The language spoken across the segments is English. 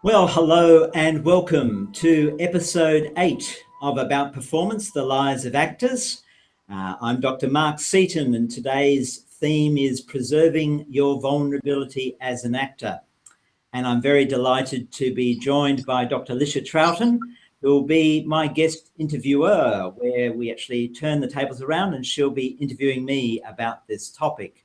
Well, hello and welcome to episode 8 of About Performance, The Lives of Actors. I'm Dr. Mark Seton, and today's theme is preserving your vulnerability as an actor. And I'm very delighted to be joined by Dr. Lycia Trouton, who will be my guest interviewer, where we actually turn the tables around and she'll be interviewing me about this topic.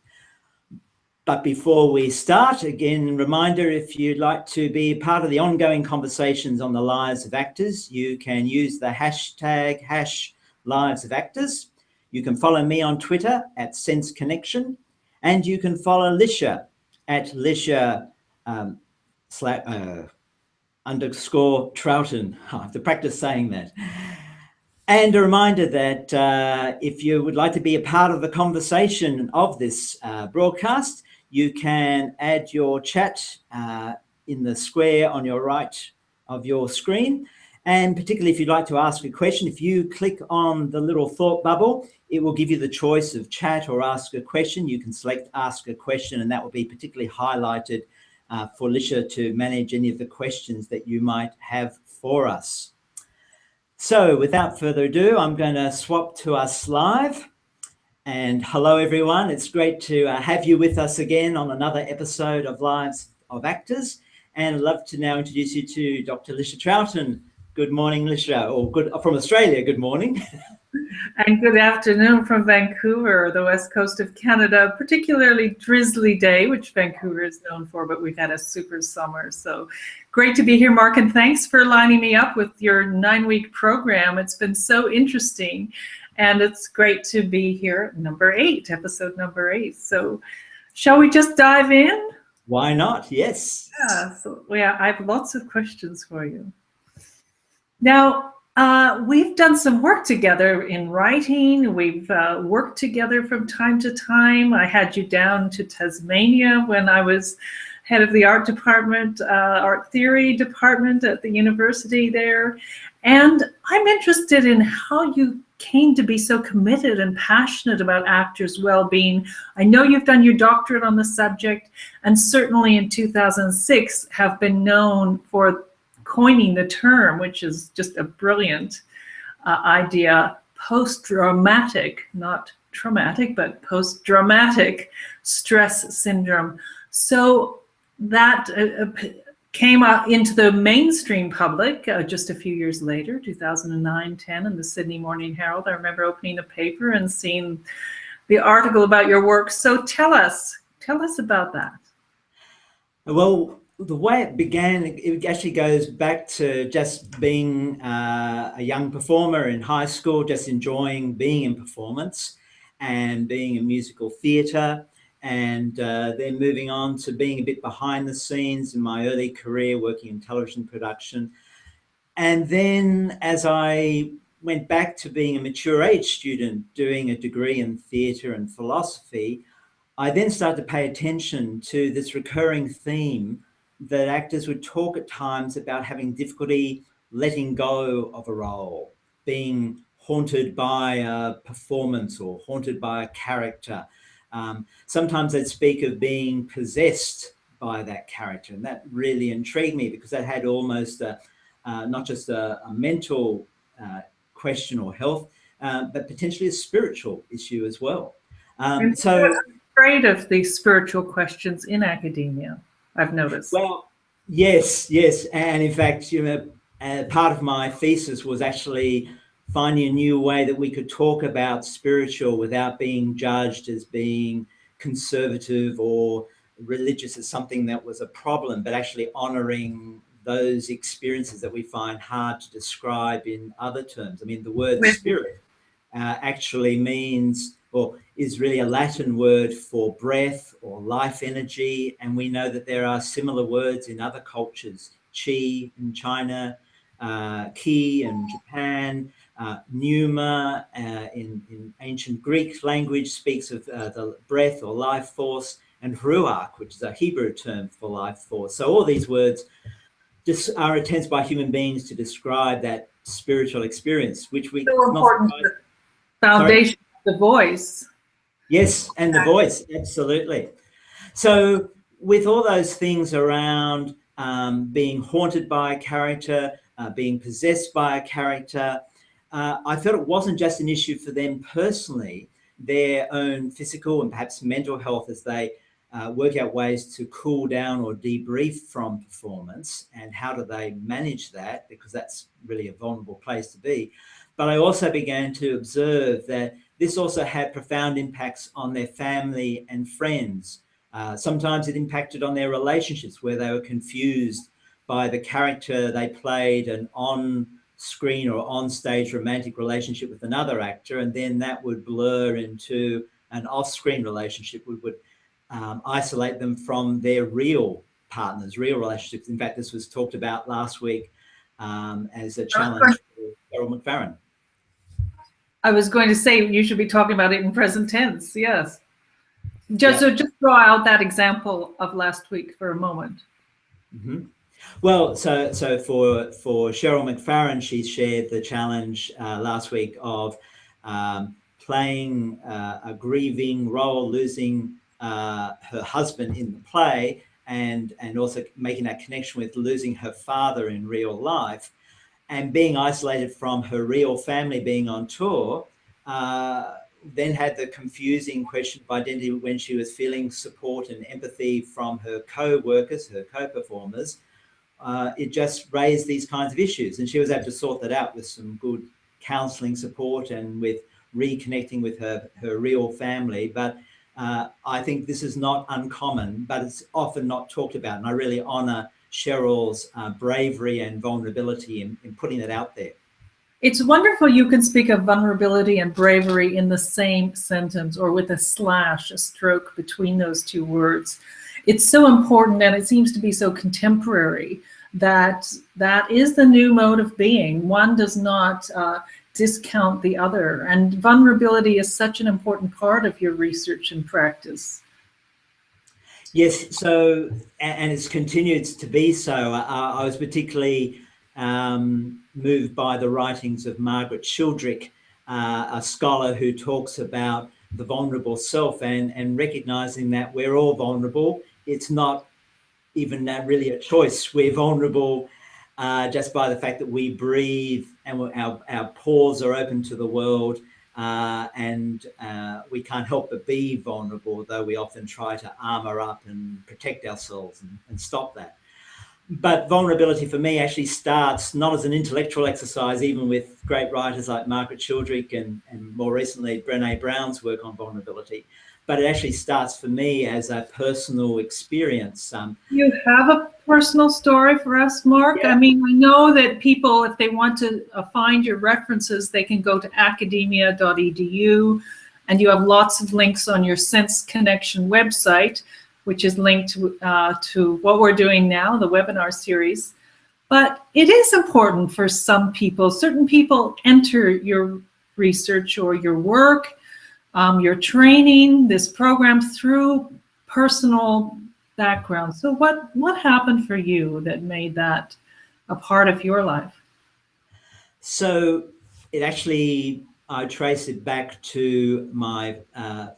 But before we start, again, reminder, if you'd like to be part of the ongoing conversations on the lives of actors, you can use the hashtag #LivesOfActors. You can follow me on Twitter at Sense Connection, and you can follow Lycia at Lycia _Trouton. I have to practice saying that. And a reminder that if you would like to be a part of the conversation of this broadcast, you can add your chat in the square on your right of your screen. And particularly if you'd like to ask a question, if you click on the little thought bubble, it will give you the choice of chat or ask a question. You can select ask a question, and that will be particularly highlighted for Lycia to manage any of the questions that you might have for us. So without further ado, I'm going to swap to us live. And hello, everyone. It's great to have you with us again on another episode of Lives of Actors. And I'd love to now introduce you to Dr. Lycia Trouton. Good morning, Lycia, or good from Australia. Good morning. And good afternoon from Vancouver, the west coast of Canada, particularly drizzly day, which Vancouver is known for, but we've had a super summer. So great to be here, Mark, and thanks for lining me up with your 9-week program. It's been so interesting, and it's great to be here, episode number 8. So shall we just dive in? Why not? Yes. Yeah, I have lots of questions for you. Now, we've done some work together in writing. We've worked together from time to time. I had you down to Tasmania when I was head of the art department, art theory department at the university there. And I'm interested in how you came to be so committed and passionate about actors' well-being. I know you've done your doctorate on the subject, and certainly in 2006 have been known for coining the term, which is just a brilliant idea, post-traumatic, not traumatic, but post-traumatic stress syndrome. So that came into the mainstream public just a few years later, 2009-10, in the Sydney Morning Herald. I remember opening a paper and seeing the article about your work. So tell us about that. Well, the way it began, it actually goes back to just being a young performer in high school, just enjoying being in performance and being in musical theatre, and then moving on to being a bit behind the scenes in my early career, working in television production. And then as I went back to being a mature age student, doing a degree in theatre and philosophy, I then started to pay attention to this recurring theme that actors would talk at times about having difficulty letting go of a role, being haunted by a performance or haunted by a character. Sometimes they'd speak of being possessed by that character, and that really intrigued me because that had almost not just a mental question or health, but potentially a spiritual issue as well. So I'm afraid of these spiritual questions in academia, I've noticed. Well, yes. And in fact, part of my thesis was actually finding a new way that we could talk about spiritual without being judged as being conservative or religious as something that was a problem, but actually honoring those experiences that we find hard to describe in other terms. I mean, the word spirit actually means, or is really a Latin word for breath or life energy. And we know that there are similar words in other cultures, chi in China, ki in Japan, pneuma in ancient Greek language speaks of the breath or life force, and ruach, which is a Hebrew term for life force. So all these words just are attempts by human beings to describe that spiritual experience, which we... So important, the foundation of the voice. Yes, and the voice, absolutely. So with all those things around being haunted by a character, being possessed by a character. I felt it wasn't just an issue for them personally, their own physical and perhaps mental health as they work out ways to cool down or debrief from performance, and how do they manage that, because that's really a vulnerable place to be. But I also began to observe that this also had profound impacts on their family and friends. Sometimes it impacted on their relationships, where they were confused by the character they played an on-screen or on-stage romantic relationship with another actor, and then that would blur into an off-screen relationship, would isolate them from their real partners, real relationships. In fact, this was talked about last week as a challenge for Cheryl McFarren. I was going to say you should be talking about it in present tense. Yes. So just draw out that example of last week for a moment. Mm-hmm. Well, so for Cheryl McFarren, she shared the challenge last week of playing a grieving role, losing her husband in the play, and also making that connection with losing her father in real life, and being isolated from her real family, being on tour. Then had the confusing question of identity when she was feeling support and empathy from her co-workers, her co-performers. It just raised these kinds of issues, and she was able to sort that out with some good counselling support and with reconnecting with her real family. But I think this is not uncommon, but it's often not talked about, and I really honour Cheryl's bravery and vulnerability in putting it out there. It's wonderful you can speak of vulnerability and bravery in the same sentence, or with a slash, a stroke between those two words. It's so important, and it seems to be so contemporary, that is the new mode of being. One does not discount the other, and vulnerability is such an important part of your research and practice. Yes, so, and it's continued to be so. I was particularly moved by the writings of Margaret Childrick, a scholar who talks about the vulnerable self, and recognizing that we're all vulnerable. It's not even really a choice. We're vulnerable just by the fact that we breathe, and our pores are open to the world, and we can't help but be vulnerable, though we often try to armor up and protect ourselves and stop that. But vulnerability for me actually starts not as an intellectual exercise, even with great writers like Margaret Childrick and more recently Brené Brown's work on vulnerability, but it actually starts for me as a personal experience. You have a personal story for us, Mark? Yeah. I mean, I know that people, if they want to find your references, they can go to academia.edu, and you have lots of links on your Sense Connection website, which is linked to what we're doing now, the webinar series. But it is important for some people. Certain people enter your research or your work, your training, this program through personal background. So what happened for you that made that a part of your life? So it actually, I trace it back to my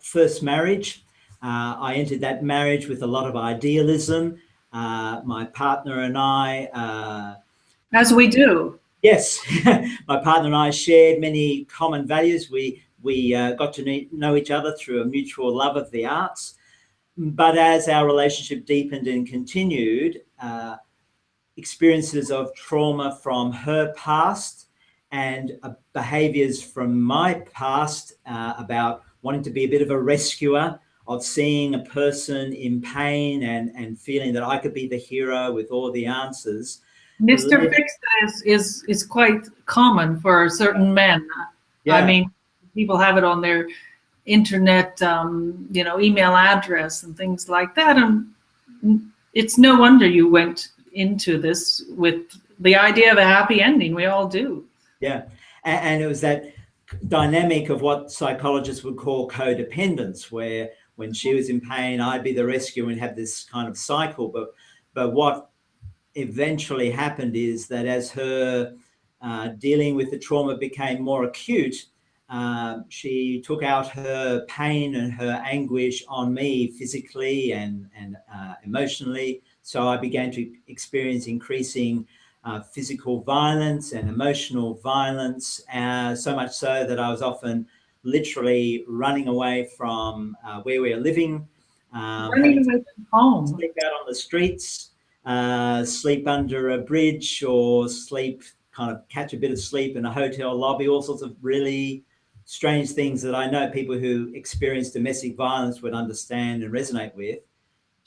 first marriage. I entered that marriage with a lot of idealism. My partner and I... As we do. Yes, my partner and I shared many common values. We got to know each other through a mutual love of the arts. But as our relationship deepened and continued, experiences of trauma from her past and behaviours from my past about wanting to be a bit of a rescuer, of seeing a person in pain and feeling that I could be the hero with all the answers. Mr. Fix is quite common for certain men. Yeah. I mean, people have it on their internet, email address and things like that. And it's no wonder you went into this with the idea of a happy ending. We all do. Yeah. And it was that dynamic of what psychologists would call codependence, where when she was in pain, I'd be the rescuer and have this kind of cycle. But what eventually happened is that as her dealing with the trauma became more acute, she took out her pain and her anguish on me physically and emotionally, So I began to experience increasing physical violence and emotional violence, so much so that I was often literally running away from where we were living, Running having to away from home. sleep out on the streets, sleep under a bridge, or kind of catch a bit of sleep in a hotel lobby, all sorts of really strange things that I know people who experience domestic violence would understand and resonate with.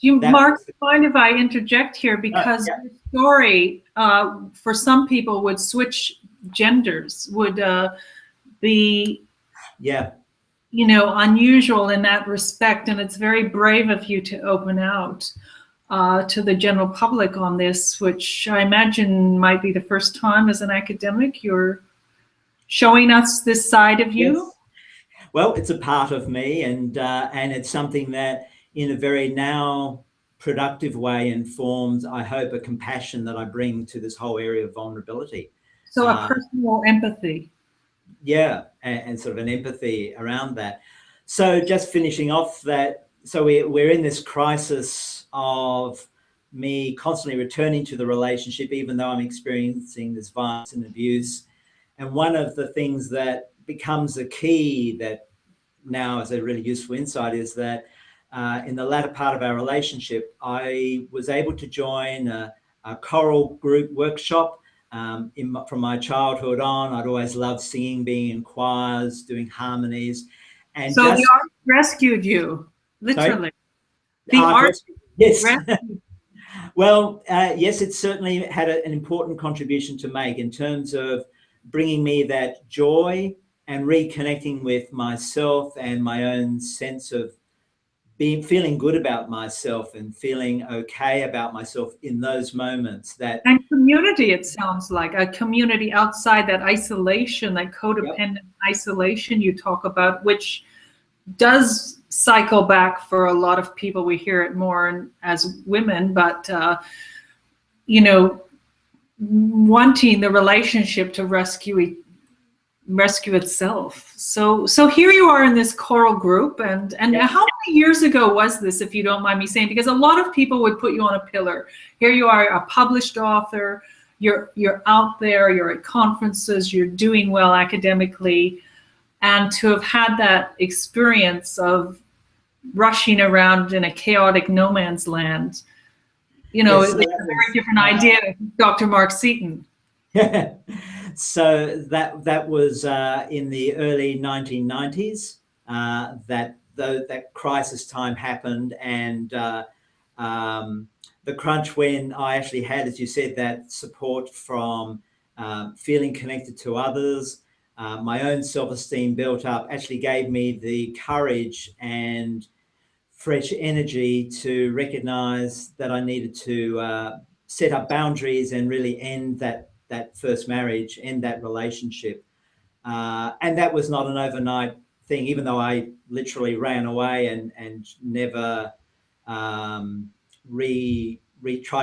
Mark, mind if I interject here? Because yeah. your story, for some people, would switch genders, would be, yeah, unusual in that respect. And it's very brave of you to open out to the general public on this, which I imagine might be the first time as an academic you're showing us this side of you. Yes. Well, it's a part of me, and it's something that, in a very now productive way, informs, I hope, a compassion that I bring to this whole area of vulnerability. So a personal empathy. Yeah, and sort of an empathy around that. So just finishing off that, so we're in this crisis of me constantly returning to the relationship, even though I'm experiencing this violence and abuse. And one of the things that becomes a key that now is a really useful insight is that in the latter part of our relationship, I was able to join a choral group workshop. From my childhood on, I'd always loved singing, being in choirs, doing harmonies. And so the art rescued you, literally. Sorry? The art yes. Well, yes, it certainly had an important contribution to make in terms of bringing me that joy and reconnecting with myself and my own sense of feeling good about myself and feeling okay about myself in those moments. And community, it sounds like a community outside that isolation, that codependent isolation you talk about, which does cycle back for a lot of people. We hear it more as women, but wanting the relationship to rescue itself. So here you are in this choral group, and how many years ago was this, if you don't mind me saying? Because a lot of people would put you on a pillar. Here you are, a published author. You're out there. You're at conferences. You're doing well academically, and to have had that experience of rushing around in a chaotic no man's land, it's a very different idea, Dr. Mark Seton. So that was in the early 1990s that crisis time happened, and the crunch when I actually had, as you said, that support from feeling connected to others, my own self-esteem built up, actually gave me the courage and fresh energy to recognize that I needed to set up boundaries and really end that first marriage, end that relationship. And that was not an overnight thing, even though I literally ran away and never tried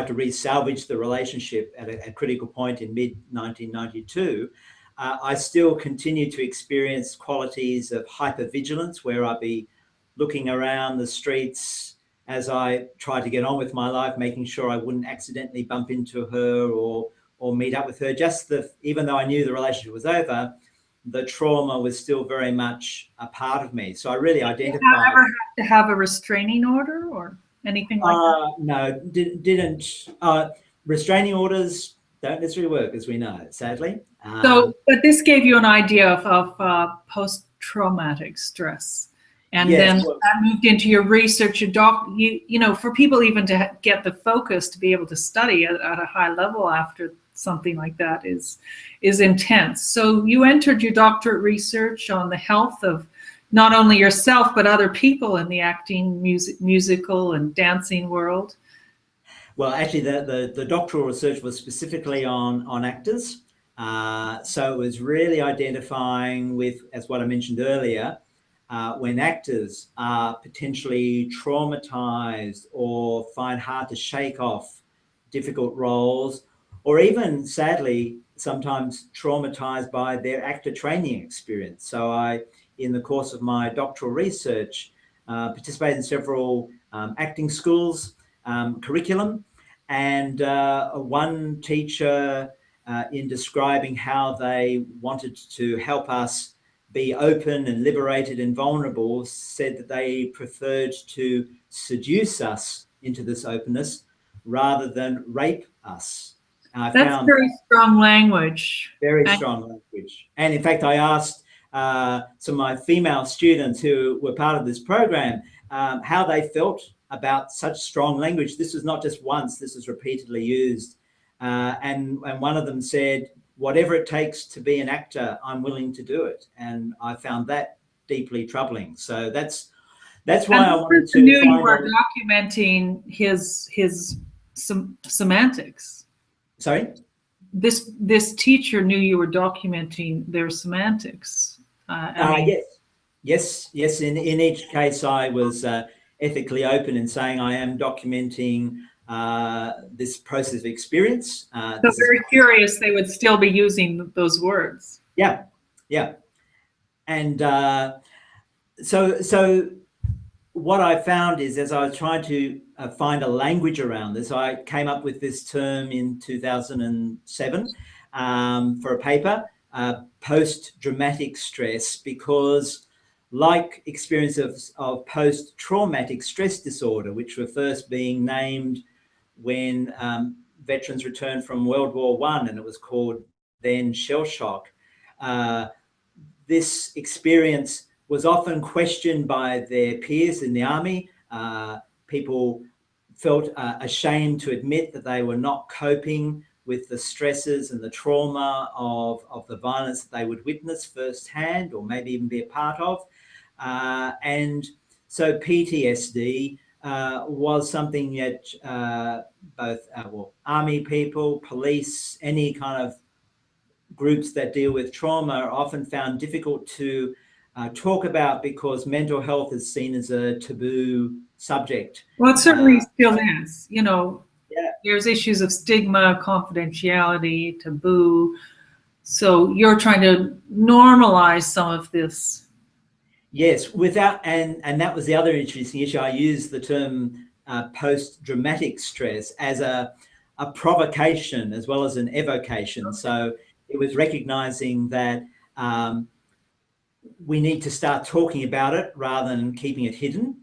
to re-salvage the relationship at a critical point in mid-1992. I still continue to experience qualities of hypervigilance, where I'd be looking around the streets as I tried to get on with my life, making sure I wouldn't accidentally bump into her or meet up with her. Even though I knew the relationship was over, the trauma was still very much a part of me. So I really identified. Did you ever have to have a restraining order or anything like that? No, didn't. Restraining orders don't necessarily work, as we know, sadly. But this gave you an idea of post-traumatic stress. And then that moved into your research, for people even to get the focus to be able to study at a high level after something like that is intense. So you entered your doctorate research on the health of not only yourself, but other people in the acting, musical and dancing world. Well, actually, the doctoral research was specifically on actors. So it was really identifying with, as what I mentioned earlier, when actors are potentially traumatized or find hard to shake off difficult roles, or even, sadly, sometimes traumatized by their actor training experience. So I, in the course of my doctoral research, participated in several acting schools curriculum, And one teacher, in describing how they wanted to help us be open and liberated and vulnerable, said that they preferred to seduce us into this openness rather than rape us. And I That's found very strong language. very strong language. And in fact, I asked some of my female students who were part of this program how they felt about such strong language. This was not just once, this was repeatedly used. And one of them said, whatever it takes to be an actor, I'm willing to do it. And I found that deeply troubling. So that's why I wanted to knew find you were documenting his semantics. Sorry? This teacher knew you were documenting their semantics. Yes. In each case, I was ethically open in saying I am documenting this process of experience. So very curious they would still be using those words. Yeah. And so what I found is, as I was trying to find a language around this, I came up with this term in 2007 for a paper, post-traumatic stress, because like experience of post-traumatic stress disorder, which were first being named when veterans returned from World War I, and it was called then shell shock. This experience was often questioned by their peers in the army. People felt ashamed to admit that they were not coping with the stresses and the trauma of the violence that they would witness firsthand or maybe even be a part of. And so PTSD was something that both army people, police, any kind of groups that deal with trauma are often found difficult to talk about because mental health is seen as a taboo subject. Well, it certainly still is. Yeah. There's issues of stigma, confidentiality, taboo. So you're trying to normalize some of this. Yes, and that was the other interesting issue. I used the term post-traumatic stress as a provocation as well as an evocation. So it was recognizing that we need to start talking about it rather than keeping it hidden,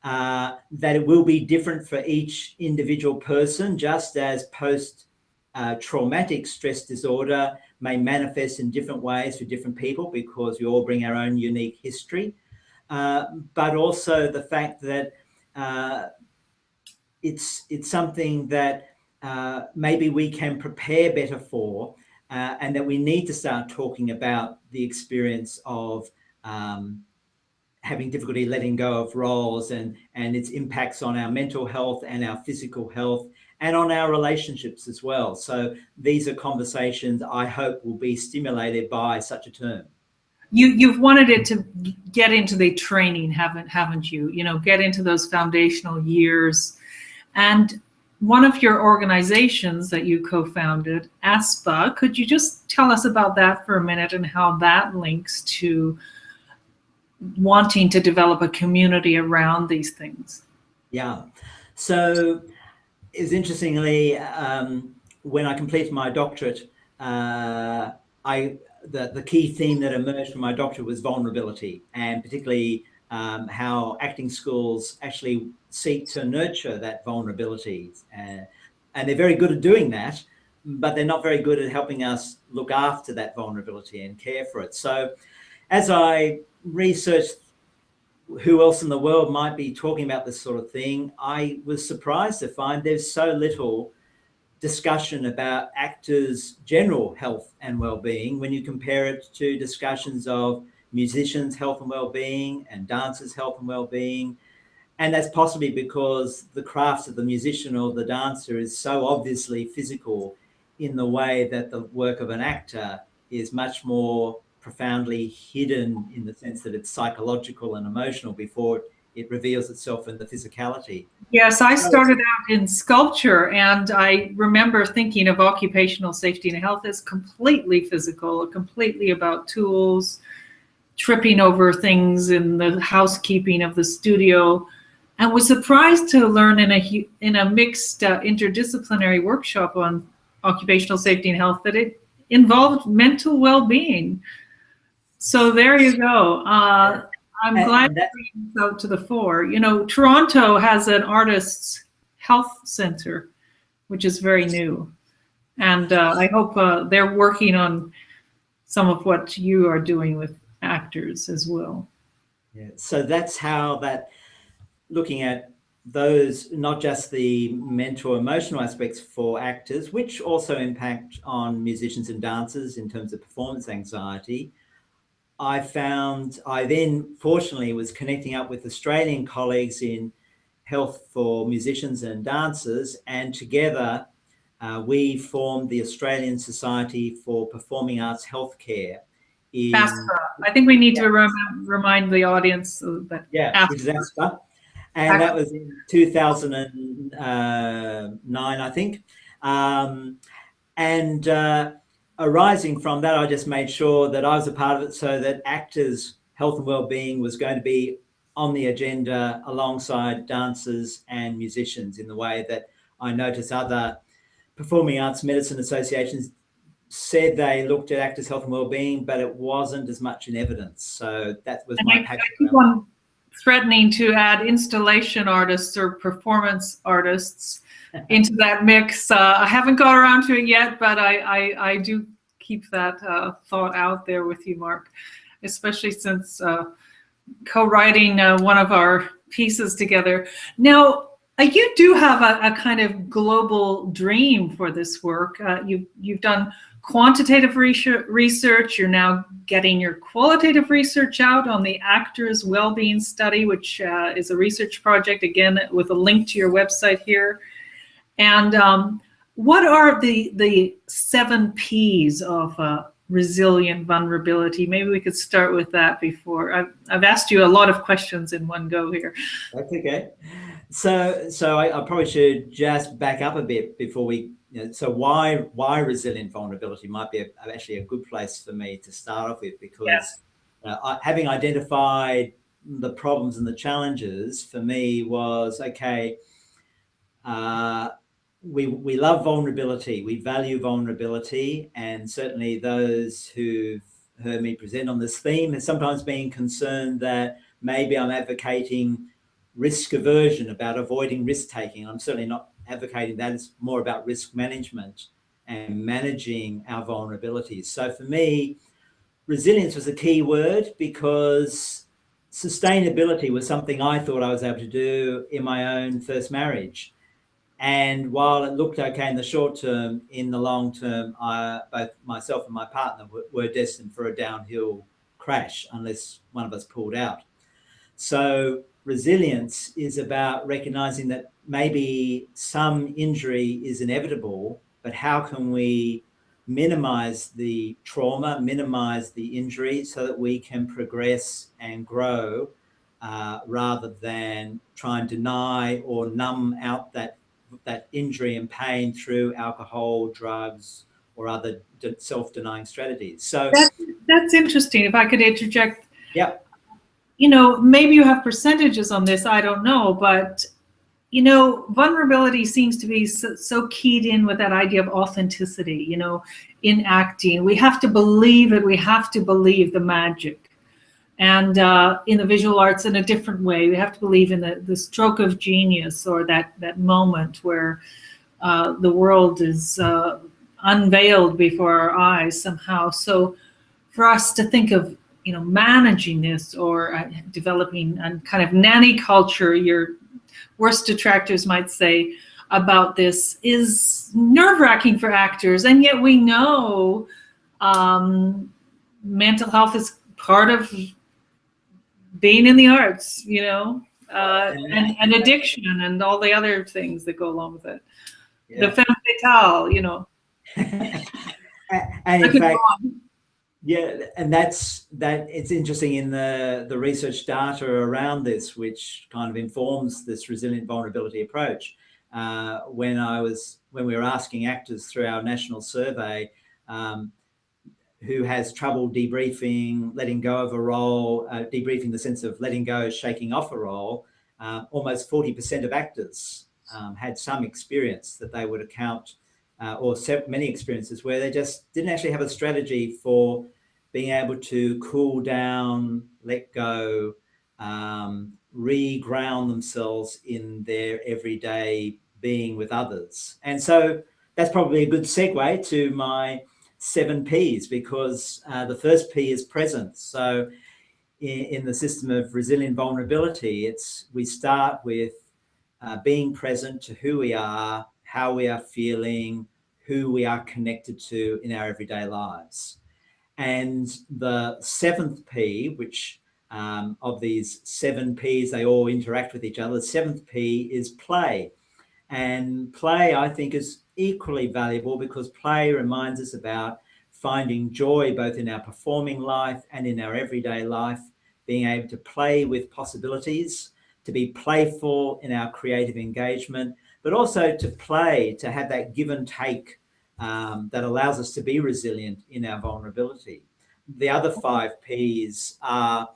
that it will be different for each individual person, just as post-traumatic stress disorder may manifest in different ways for different people because we all bring our own unique history, but also the fact that it's something that maybe we can prepare better for, and that we need to start talking about the experience of having difficulty letting go of roles and its impacts on our mental health and our physical health and on our relationships as well. So these are conversations I hope will be stimulated by such a term. You've wanted it to get into the training, haven't you? Get into those foundational years. And one of your organizations that you co-founded, ASPA, could you just tell us about that for a minute and how that links to wanting to develop a community around these things? Yeah. So it was interestingly, when I completed my doctorate, the key theme that emerged from my doctorate was vulnerability, and particularly how acting schools actually seek to nurture that vulnerability. And they're very good at doing that, but they're not very good at helping us look after that vulnerability and care for it. So as I researched who else in the world might be talking about this sort of thing, I was surprised to find there's so little discussion about actors' general health and well-being when you compare it to discussions of musicians' health and well-being and dancers' health and well-being. And that's possibly because the craft of the musician or the dancer is so obviously physical in the way that the work of an actor is much more profoundly hidden in the sense that it's psychological and emotional before it reveals itself in the physicality. Yes, I started out in sculpture, and I remember thinking of occupational safety and health as completely physical, completely about tools, tripping over things in the housekeeping of the studio. and was surprised to learn in a mixed interdisciplinary workshop on occupational safety and health that it involved mental well-being. So there you go. I'm glad to bring this out to the fore. You know, Toronto has an artists' health center, which is very new. And I hope they're working on some of what you are doing with actors as well. Yeah. So that's how that, looking at those, not just the mental emotional aspects for actors, which also impact on musicians and dancers in terms of performance anxiety, I then fortunately was connecting up with Australian colleagues in health for musicians and dancers, and together we formed the Australian Society for Performing Arts Healthcare. I think we need to remind the audience that. Yeah, which is ASPA. And that was in 2009, I think. Arising from that, I just made sure that I was a part of it, so that actors' health and well-being was going to be on the agenda alongside dancers and musicians, in the way that I noticed other performing arts medicine associations said they looked at actors' health and well-being, but it wasn't as much in evidence. So that was my passion. I keep on threatening to add installation artists or performance artists into that mix. I haven't got around to it yet, but I do keep that thought out there with you, Mark, especially since co-writing one of our pieces together. Now, you do have a kind of global dream for this work. You've done quantitative research. You're now getting your qualitative research out on the actors' well-being study, which is a research project, again, with a link to your website here. And what are the 7 Ps of resilient vulnerability? Maybe we could start with that before. I've asked you a lot of questions in one go here. That's okay. So I probably should just back up a bit before we. So why resilient vulnerability might be actually a good place for me to start off with, because having identified the problems and the challenges for me was, okay, we love vulnerability, we value vulnerability, and certainly those who've heard me present on this theme have sometimes been concerned that maybe I'm advocating risk aversion, about avoiding risk taking. I'm certainly not advocating that. It's more about risk management and managing our vulnerabilities. So for me, resilience was a key word, because sustainability was something I thought I was able to do in my own first marriage. And while it looked okay in the short term, in the long term, both myself and my partner were destined for a downhill crash unless one of us pulled out. So resilience is about recognizing that maybe some injury is inevitable, but how can we minimize the trauma, minimize the injury, so that we can progress and grow, rather than try and deny or numb out that injury and pain through alcohol, drugs, or other self-denying strategies. So that's interesting. If I could interject. Yeah. Maybe you have percentages on this, I don't know, but vulnerability seems to be so keyed in with that idea of authenticity, in acting. We have to believe it. We have to believe the magic. And in the visual arts, in a different way, we have to believe in the stroke of genius, or that moment where the world is unveiled before our eyes somehow. So for us to think of managing this, or developing a kind of nanny culture, your worst detractors might say, about this, is nerve-wracking for actors. And yet we know mental health is part of being in the arts, and addiction and all the other things that go along with it. Yeah. The femme fatale, And in fact, yeah, and that it's interesting in the research data around this, which kind of informs this resilient vulnerability approach. When we were asking actors through our national survey, who has trouble debriefing, letting go of a role, debriefing the sense of letting go, shaking off a role, almost 40% of actors had some experience that they would account, or many experiences where they just didn't actually have a strategy for being able to cool down, let go, re-ground themselves in their everyday being with others. And so that's probably a good segue to my 7 Ps, because the first P is presence. So in the system of resilient vulnerability, we start with being present to who we are, how we are feeling, who we are connected to in our everyday lives. And the 7th P, which of these 7 Ps, they all interact with each other. The 7th P is play. And play, I think, is equally valuable, because play reminds us about finding joy both in our performing life and in our everyday life, being able to play with possibilities, to be playful in our creative engagement, but also to play, to have that give and take that allows us to be resilient in our vulnerability. The other 5 Ps are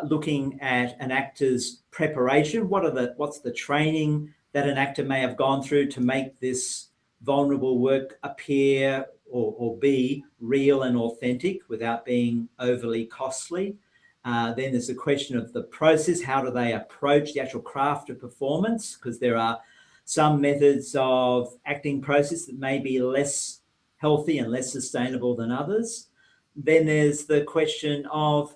looking at an actor's preparation. What's the training that an actor may have gone through to make this vulnerable work appear or be real and authentic without being overly costly. Then there's the question of the process. How do they approach the actual craft of performance? Because there are some methods of acting process that may be less healthy and less sustainable than others. Then there's the question of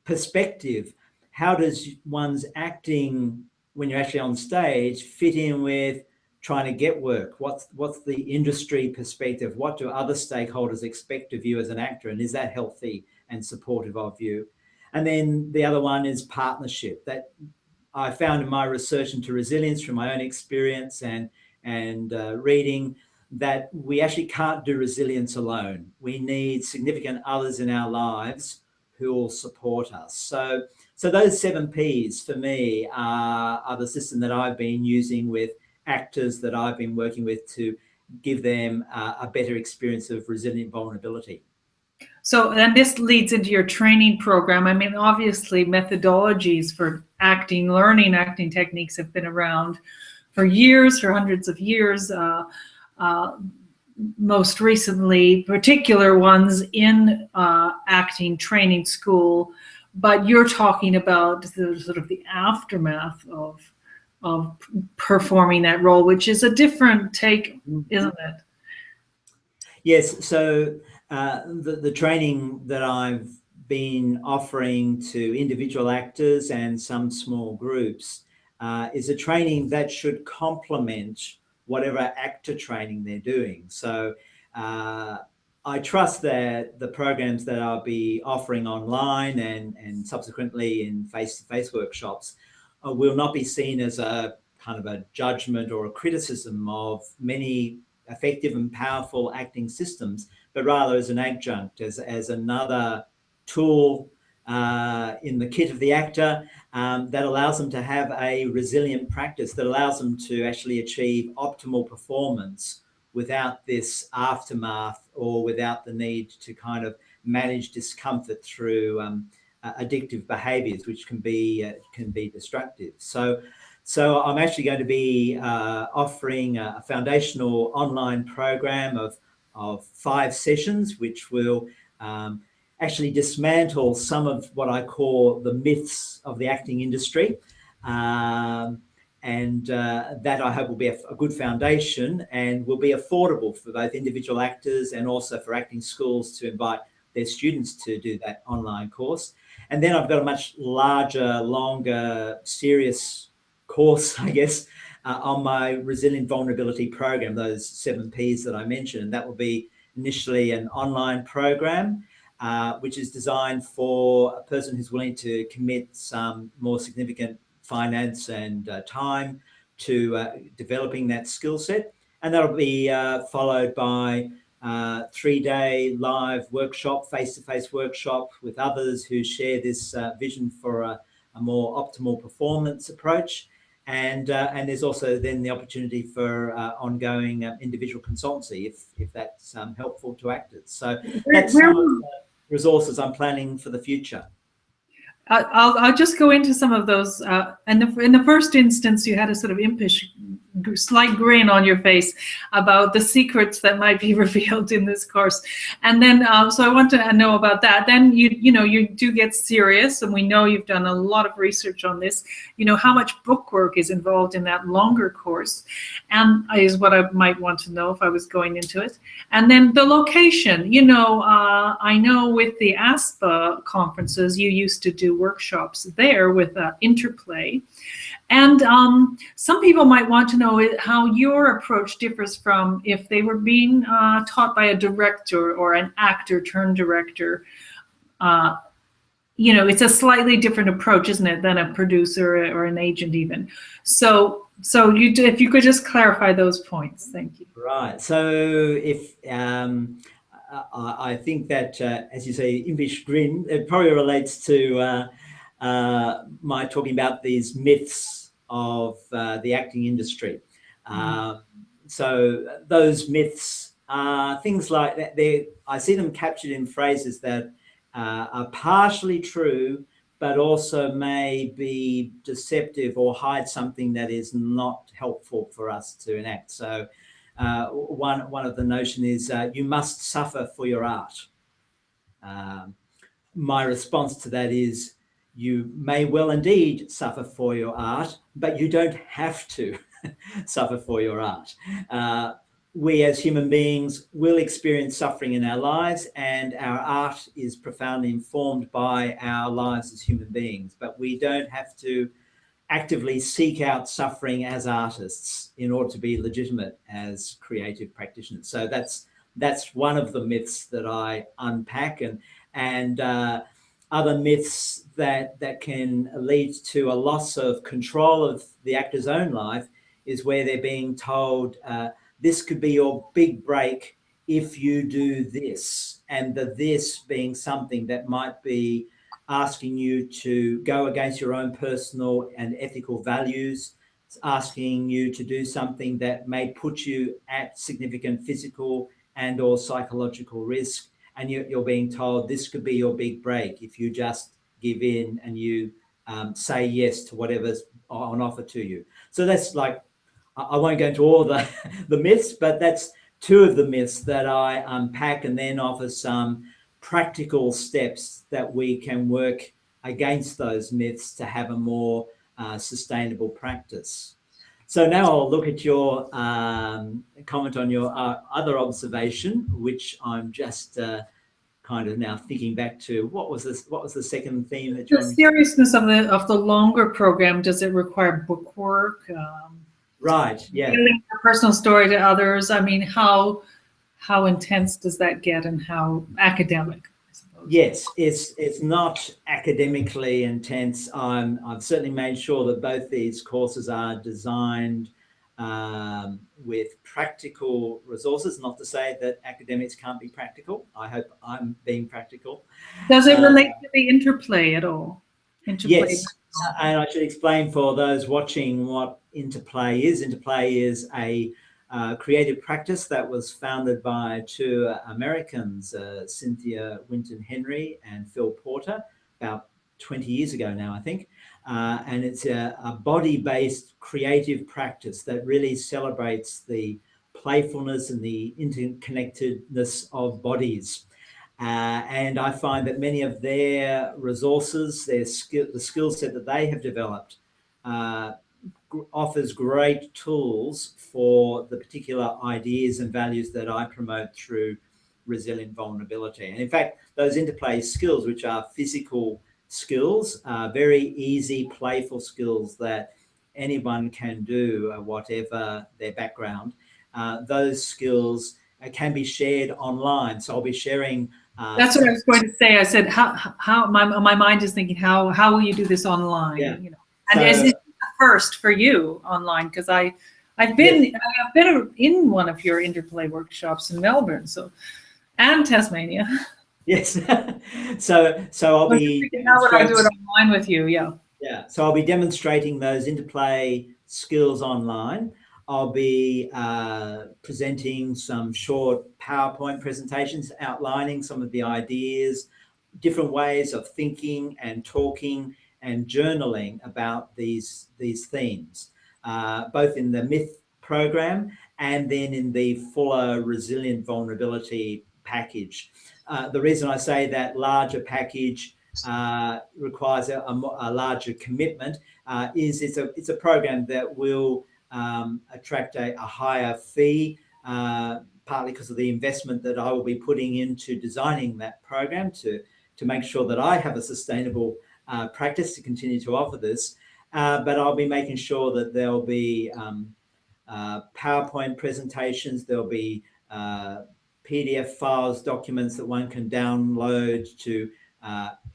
perspective. How does one's acting when you're actually on stage fit in with trying to get work? What's the industry perspective? What do other stakeholders expect of you as an actor? And is that healthy and supportive of you? And then the other one is partnership. That I found in my research into resilience from my own experience and reading, that we actually can't do resilience alone. We need significant others in our lives who will support us. So those 7 Ps for me are the system that I've been using with actors that I've been working with to give them a better experience of resilient vulnerability. So, and this leads into your training program. I mean, obviously methodologies for acting, learning acting techniques have been around for years, for hundreds of years. Most recently, particular ones in acting training school, but you're talking about the sort of the aftermath of performing that role, which is a different take, isn't it? Yes. So the training that I've been offering to individual actors and some small groups is a training that should complement whatever actor training they're doing. So I trust that the programs that I'll be offering online and subsequently in face-to-face workshops will not be seen as a kind of a judgment or a criticism of many effective and powerful acting systems, but rather as an adjunct, as another tool in the kit of the actor that allows them to have a resilient practice, that allows them to actually achieve optimal performance without this aftermath or without the need to kind of manage discomfort through addictive behaviors, which can be destructive. So I'm actually going to be offering a foundational online program of 5 sessions, which will actually dismantle some of what I call the myths of the acting industry. And that I hope will be a good foundation and will be affordable for both individual actors and also for acting schools to invite their students to do that online course. And then I've got a much larger, longer, serious course, I guess, on my resilient vulnerability program, those 7 Ps that I mentioned. And that will be initially an online program, which is designed for a person who's willing to commit some more significant finance and time to developing that skill set. And that'll be followed by 3-day live workshop, face-to-face workshop with others who share this vision for a more optimal performance approach. And there's also then the opportunity for ongoing individual consultancy if that's helpful to actors. So that's some of the resources I'm planning for the future. I'll just go into some of those. And in the first instance, you had a sort of impish, slight grin on your face about the secrets that might be revealed in this course. And then, so I want to know about that. Then you do get serious, and we know you've done a lot of research on this. You know how much book work is involved in that longer course, and is what I might want to know if I was going into it. And then the location. I know with the ASPA conferences, you used to do workshops there with interplay. And some people might want to know how your approach differs from if they were being taught by a director or an actor turned director. It's a slightly different approach, isn't it, than a producer or an agent even. So if you could just clarify those points. Thank you. Right. So if I think that, as you say, impish grin, it probably relates to my talking about these myths of the acting industry. So those myths are things like that. I see them captured in phrases that are partially true, but also may be deceptive or hide something that is not helpful for us to enact. So one of the notion is you must suffer for your art. My response to that is you may well indeed suffer for your art, but you don't have to suffer for your art. We as human beings will experience suffering in our lives, and our art is profoundly informed by our lives as human beings, but we don't have to actively seek out suffering as artists in order to be legitimate as creative practitioners. So that's one of the myths that I unpack, and other myths that can lead to a loss of control of the actor's own life is where they're being told this could be your big break if you do this, and this being something that might be asking you to go against your own personal and ethical values. It's asking you to do something that may put you at significant physical and or psychological risk. And you're being told this could be your big break if you just give in and you say yes to whatever's on offer to you. So that's like, I won't go into all the myths, but that's two of the myths that I unpack and then offer some practical steps that we can work against those myths to have a more sustainable practice. So now I'll look at your comment on your other observation, which I'm just kind of now thinking back to. What was the second theme that you? The seriousness of the longer program. Does it require book work? Right. Yeah. Telling your personal story to others. I mean, how intense does that get, and how academic? I suppose. Yes, it's not academically intense. I've certainly made sure that both these courses are designed with practical resources. Not to say that academics can't be practical. I hope I'm being practical. Does it relate to the interplay at all? Yes, and I should explain for those watching what interplay is. Interplay is a creative practice that was founded by two Americans, Cynthia Winton Henry and Phil Porter, about 20 years ago now, I think. And it's a body-based creative practice that really celebrates the playfulness and the interconnectedness of bodies. And I find that many of their resources, the skill set that they have developed, offers great tools for the particular ideas and values that I promote through resilient vulnerability. And in fact, those interplay skills, which are physical skills, are very easy, playful skills that anyone can do, whatever their background. Those skills can be shared online. So I'll be sharing. That's what I was going to say. I said, how my mind is thinking, how will you do this online? Yeah. And is it first for you online? Because I've been in one of your interplay workshops in Melbourne, and Tasmania. Yes. so I'll be. How would I do it online with you? Yeah. Yeah. So I'll be demonstrating those interplay skills online. I'll be presenting some short PowerPoint presentations outlining some of the ideas, different ways of thinking and talking and journaling about these themes, both in the myth program and then in the fuller resilient vulnerability package. The reason I say that larger package requires a larger commitment is it's a program that will attract a higher fee, partly because of the investment that I will be putting into designing that program to make sure that I have a sustainable practice to continue to offer this. But I'll be making sure that there'll be PowerPoint presentations, there'll be PDF files, documents that one can download to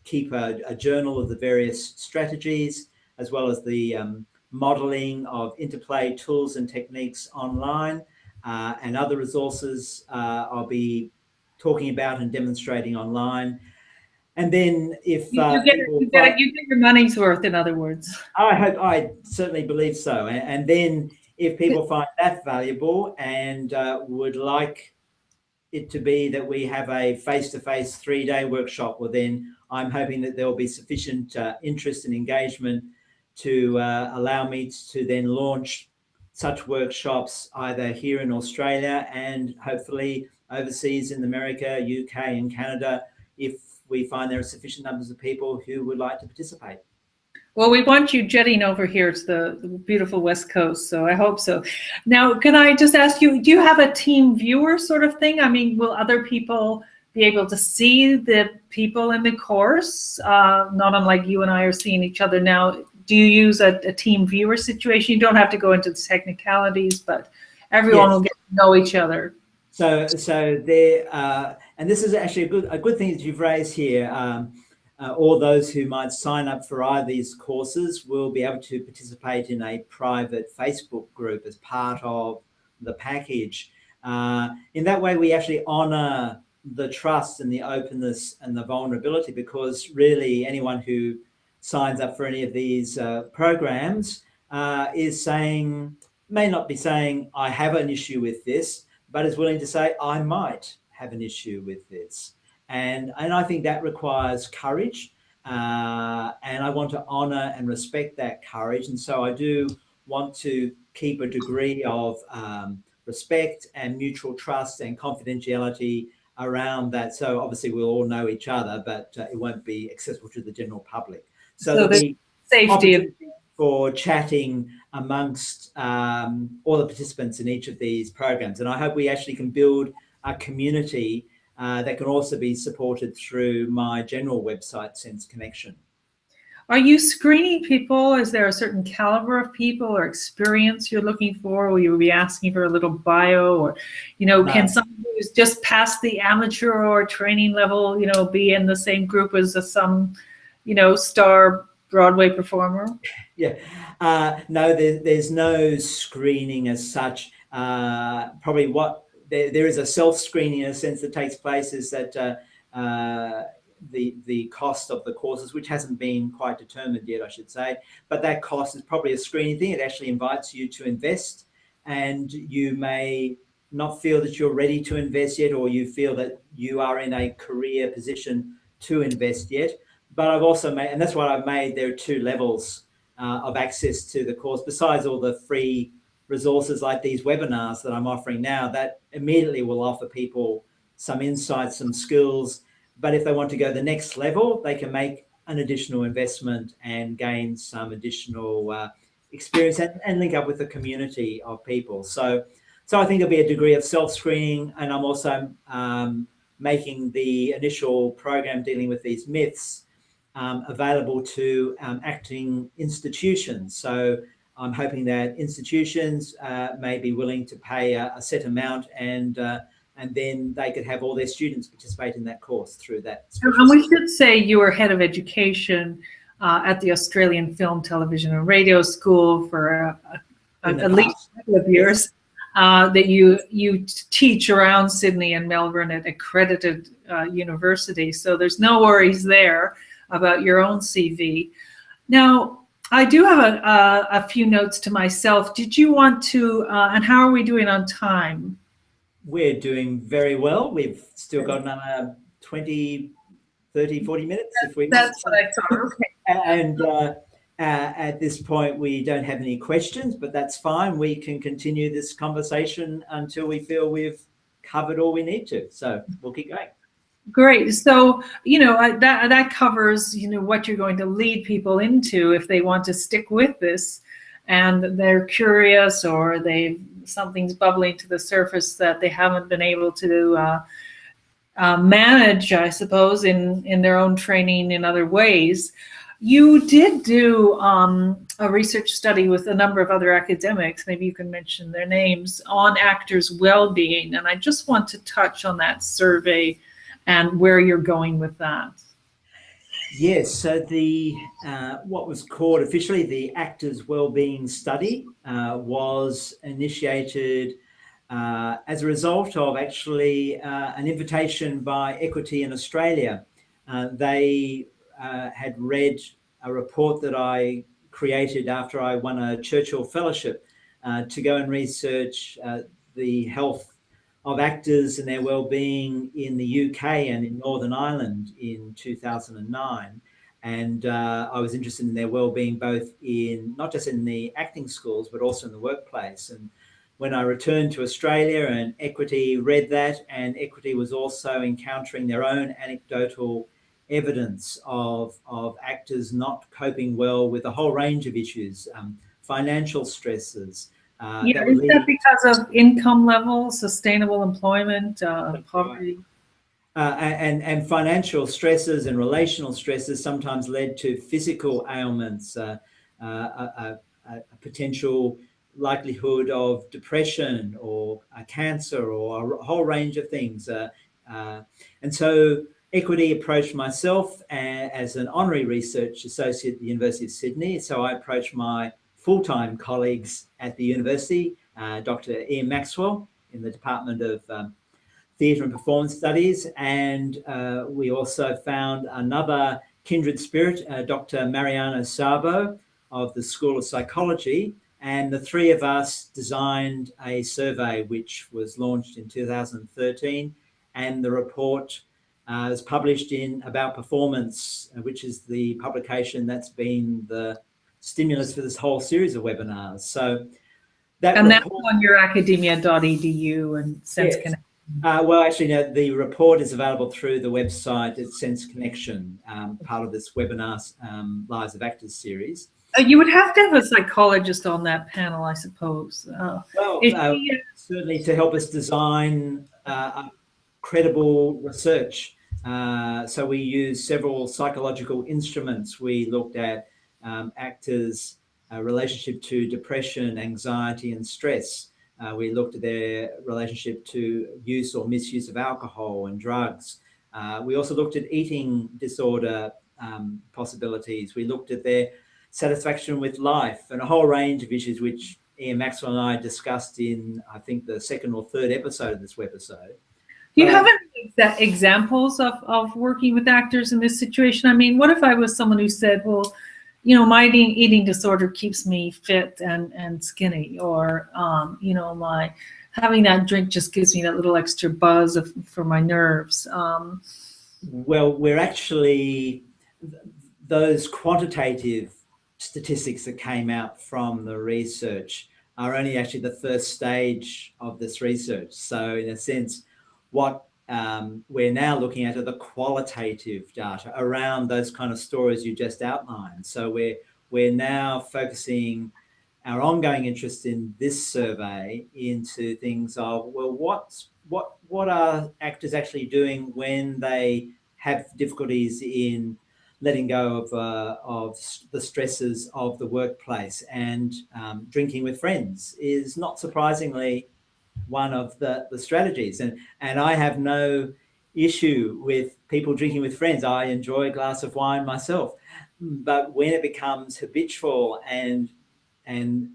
keep a journal of the various strategies, as well as the modeling of interplay tools and techniques online, and other resources I'll be talking about and demonstrating online. And then if you get your money's worth, in other words. I certainly believe so. And then if people find that valuable and would like it to be that we have a face-to-face 3-day workshop, well, then I'm hoping that there will be sufficient interest and engagement to allow me to then launch such workshops either here in Australia and hopefully overseas in America, UK and Canada, if we find there are sufficient numbers of people who would like to participate. Well, we want you jetting over here to the beautiful West Coast, so I hope so. Now, can I just ask you, do you have a team viewer sort of thing? I mean, will other people be able to see the people in the course? Not unlike you and I are seeing each other now. Do you use a team viewer situation? You don't have to go into the technicalities, but everyone will get to know each other. So there, and this is actually a good thing that you've raised here. All those who might sign up for either of these courses will be able to participate in a private Facebook group as part of the package. In that way, we actually honour the trust and the openness and the vulnerability, because really anyone who signs up for any of these programs may not be saying, I have an issue with this, but is willing to say, I might have an issue with this. And I think that requires courage, and I want to honour and respect that courage. And so I do want to keep a degree of respect and mutual trust and confidentiality around that. So obviously we'll all know each other, but it won't be accessible to the general public. So there'll be safety for chatting amongst all the participants in each of these programs. And I hope we actually can build a community that can also be supported through my general website, Sense Connection. Are you screening people? Is there a certain caliber of people or experience you're looking for? Will you be asking for a little bio, or, no. Can someone who's just past the amateur or training level, be in the same group as some, star Broadway performer? Yeah, no, there's no screening as such. Probably what there is a self-screening in a sense that takes place is that the cost of the courses, which hasn't been quite determined yet, I should say, but that cost is probably a screening thing. It actually invites you to invest, and you may not feel that you're ready to invest yet, or you feel that you are in a career position to invest yet. But I've also made, and that's what I've made, there are 2 levels of access to the course, besides all the free resources like these webinars that I'm offering now, that immediately will offer people some insights, some skills. But if they want to go the next level, they can make an additional investment and gain some additional experience and link up with a community of people. So I think there'll be a degree of self-screening, and I'm also making the initial program dealing with these myths available to acting institutions. So I'm hoping that institutions may be willing to pay a set amount, and then they could have all their students participate in that course through that. And we should say you were head of education at the Australian Film, Television and Radio School for at least a couple of years. That you teach around Sydney and Melbourne at accredited universities. So there's no worries there about your own CV. Now, I do have a few notes to myself. Did you want to, and how are we doing on time? We're doing very well. We've still got another 20 30, 40 minutes if we. That's what I thought. Okay. And at this point, we don't have any questions, but that's fine. We can continue this conversation until we feel we've covered all we need to. So we'll keep going. Great. So, that covers, what you're going to lead people into if they want to stick with this and they're curious or something's bubbling to the surface that they haven't been able to manage, I suppose, in their own training in other ways. You did do a research study with a number of other academics, maybe you can mention their names, on actors' well-being. And I just want to touch on that survey and where you're going with that. Yes, so the what was called officially the Actors' Wellbeing Study was initiated as a result of actually an invitation by Equity in Australia. They had read a report that I created after I won a Churchill Fellowship to go and research the health of actors and their well-being in the UK and in Northern Ireland in 2009. And I was interested in their well-being both in, not just in the acting schools, but also in the workplace. And when I returned to Australia and Equity read that, and Equity was also encountering their own anecdotal evidence of actors not coping well with a whole range of issues, financial stresses, is that because of income level, sustainable employment, poverty? And financial stresses and relational stresses sometimes led to physical ailments, a potential likelihood of depression or cancer or a whole range of things. And so Equity approached myself as an honorary research associate at the University of Sydney. So I approached my full-time colleagues at the university, Dr. Ian Maxwell in the Department of Theatre and Performance Studies, and we also found another kindred spirit, Dr. Mariana Sabo of the School of Psychology, and the three of us designed a survey which was launched in 2013, and the report is published in About Performance, which is the publication that's been the stimulus for this whole series of webinars. So that and report, that's on your academia.edu and Sense yes. Connection. Well, actually, no, the report is available through the website at Sense Connection, part of this webinar Lives of Actors series. You would have to have a psychologist on that panel, I suppose. Certainly to help us design credible research. So we used several psychological instruments. We looked at actors' relationship to depression, anxiety, and stress. We looked at their relationship to use or misuse of alcohol and drugs. We also looked at eating disorder possibilities. We looked at their satisfaction with life and a whole range of issues which Ian Maxwell and I discussed in, I think, the second or third episode of this webisode. Do you have any examples of working with actors in this situation? I mean, what if I was someone who said, well, my eating disorder keeps me fit and skinny, or, my having that drink just gives me that little extra buzz for my nerves. Well, we're actually, those quantitative statistics that came out from the research are only actually the first stage of this research. So in a sense, what we're now looking at are the qualitative data around those kind of stories you just outlined. So we're now focusing our ongoing interest in this survey into things of, well, what are actors actually doing when they have difficulties in letting go of the stresses of the workplace, and drinking with friends is not surprisingly one of the strategies. And I have no issue with people drinking with friends. I enjoy a glass of wine myself. But when it becomes habitual and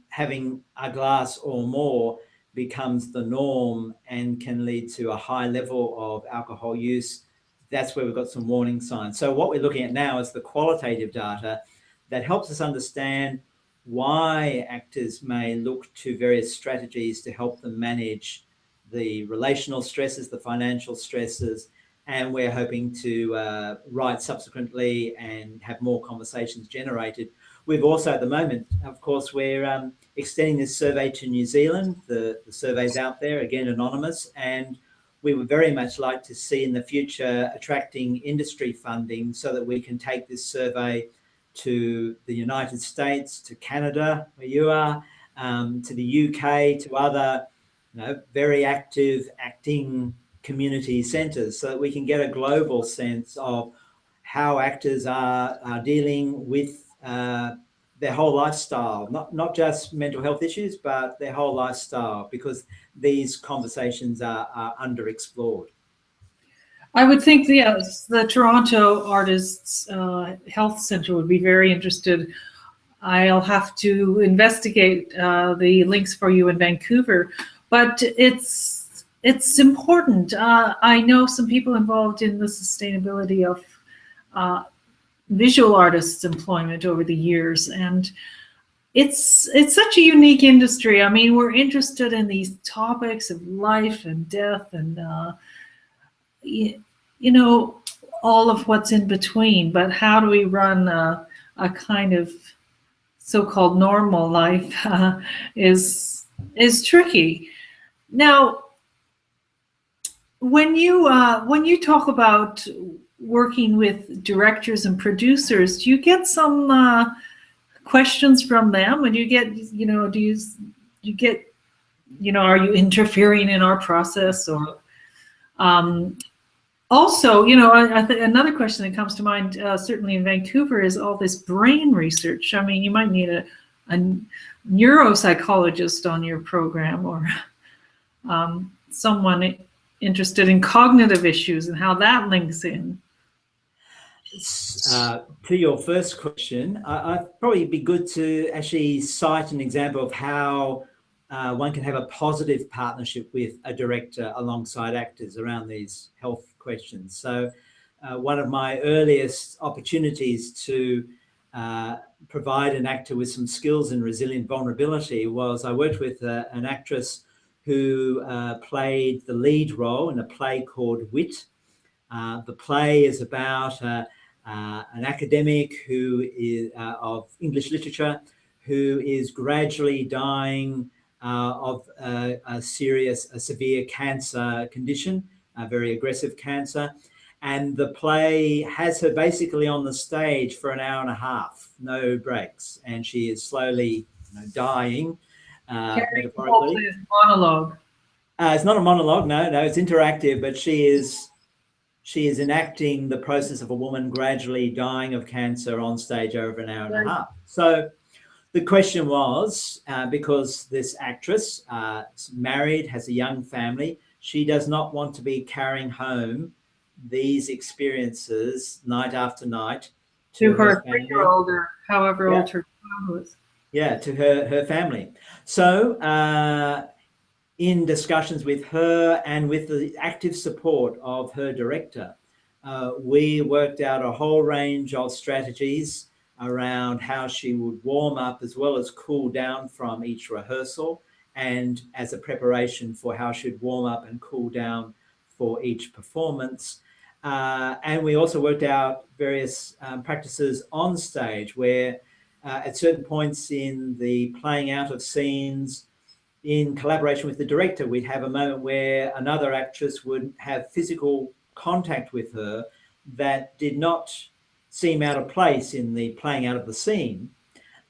having a glass or more becomes the norm and can lead to a high level of alcohol use, that's where we've got some warning signs. So what we're looking at now is the qualitative data that helps us understand why actors may look to various strategies to help them manage the relational stresses, the financial stresses, and we're hoping to write subsequently and have more conversations generated. We've also, at the moment, of course, we're extending this survey to New Zealand. The survey's out there, again, anonymous, and we would very much like to see in the future attracting industry funding so that we can take this survey to the United States, to Canada, where you are, to the UK, to other very active acting community centres, so that we can get a global sense of how actors are dealing with their whole lifestyle, not just mental health issues, but their whole lifestyle, because these conversations are underexplored. I would think the Toronto Artists Health Centre would be very interested. I'll have to investigate the links for you in Vancouver, but it's important. I know some people involved in the sustainability of visual artists' employment over the years, and it's such a unique industry. I mean, we're interested in these topics of life and death and all of what's in between, but how do we run a kind of so-called normal life is tricky. Now, when you talk about working with directors and producers, do you get some questions from them? And you get, are you interfering in our process? Or also, another question that comes to mind, certainly in Vancouver, is all this brain research. I mean, you might need a neuropsychologist on your program, or someone interested in cognitive issues and how that links in. To your first question, I'd probably be good to actually cite an example of how one can have a positive partnership with a director alongside actors around these health questions. So one of my earliest opportunities to provide an actor with some skills in resilient vulnerability was I worked with an actress who played the lead role in a play called Wit. The play is about an academic who is of English literature who is gradually dying of a severe cancer condition, a very aggressive cancer. And the play has her basically on the stage for an hour and a half, no breaks. And she is slowly dying, metaphorically. Monologue. It's not a monologue, no, it's interactive, but she is enacting the process of a woman gradually dying of cancer on stage over an hour and a half. So the question was, because this actress is married, has a young family, she does not want to be carrying home these experiences night after night to her 3-year-old or however old her child was. Yeah, to her family. So in discussions with her and with the active support of her director, we worked out a whole range of strategies around how she would warm up as well as cool down from each rehearsal, and as a preparation for how she'd warm up and cool down for each performance. And we also worked out various practices on stage where at certain points in the playing out of scenes, in collaboration with the director, we'd have a moment where another actress would have physical contact with her that did not seem out of place in the playing out of the scene,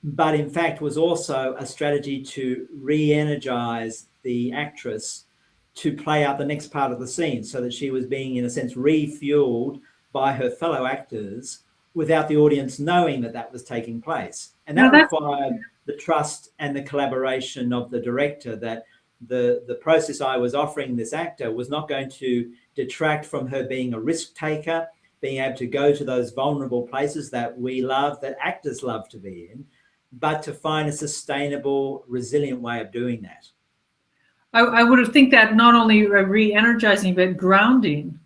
but in fact was also a strategy to re-energize the actress to play out the next part of the scene, so that she was being, in a sense, refueled by her fellow actors without the audience knowing that that was taking place. And that required the trust and the collaboration of the director, that the process I was offering this actor was not going to detract from her being a risk taker, being able to go to those vulnerable places that we love, that actors love to be in, but to find a sustainable, resilient way of doing that. I would have think that not only re-energizing, but grounding.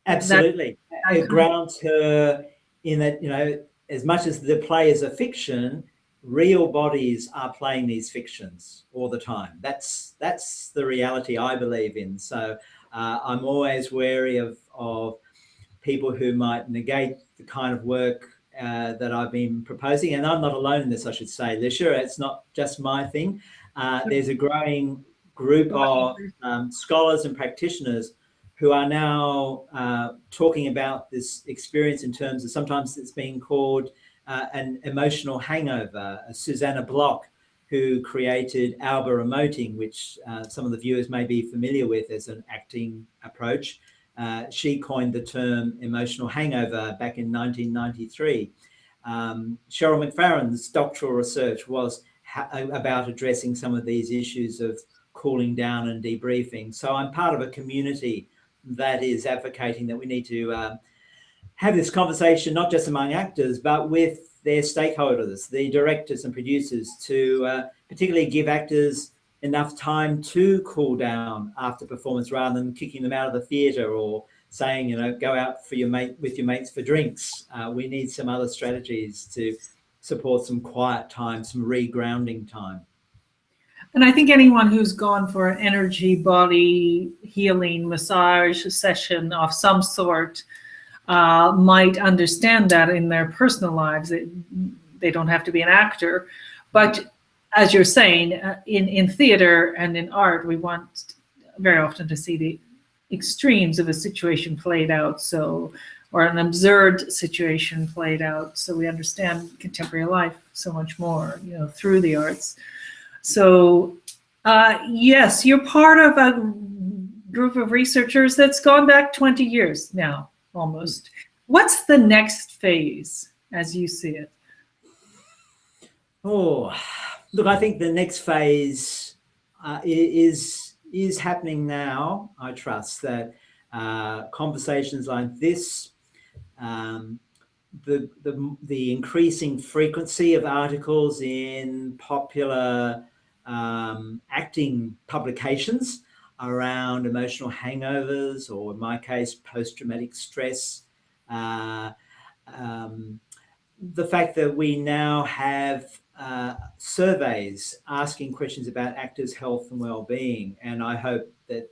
Absolutely. It grounds her in that, as much as the play is a fiction, real bodies are playing these fictions all the time. That's the reality I believe in. So I'm always wary of people who might negate the kind of work that I've been proposing. And I'm not alone in this, I should say, Lycia. It's not just my thing. There's a growing group of scholars and practitioners who are now talking about this experience in terms of, sometimes it's being called an emotional hangover. Susanna Block, who created Alba Emoting, which some of the viewers may be familiar with as an acting approach. She coined the term emotional hangover back in 1993. Cheryl McFarren's doctoral research was about addressing some of these issues of cooling down and debriefing. So I'm part of a community that is advocating that we need to have this conversation, not just among actors, but with their stakeholders, the directors and producers, to particularly give actors enough time to cool down after performance, rather than kicking them out of the theatre or saying, you know, go out for with your mates for drinks. We need some other strategies to support some quiet time, some regrounding time. And I think anyone who's gone for an energy body healing massage session of some sort might understand that in their personal lives. They don't have to be an actor, but as you're saying, in theater and in art, we want very often to see the extremes of a situation played out, or an absurd situation played out, so we understand contemporary life so much more, you know, through the arts. So yes, you're part of a group of researchers that's gone back 20 years now, almost. What's the next phase as you see it? Oh, look, I think the next phase is happening now. I trust that conversations like this, the increasing frequency of articles in popular acting publications around emotional hangovers, or in my case, post-traumatic stress. The fact that we now have surveys asking questions about actors' health and well-being, and I hope that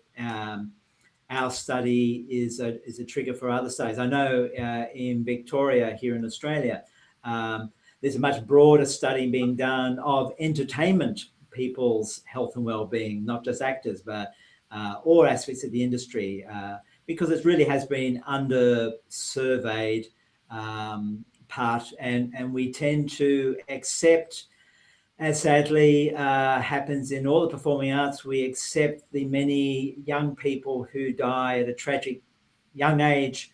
our study is a trigger for other studies. I know in Victoria, here in Australia, there's a much broader study being done of entertainment people's health and well-being, not just actors, but all aspects of the industry, because it really has been under-surveyed part, and we tend to accept, as sadly happens in all the performing arts, we accept the many young people who die at a tragic young age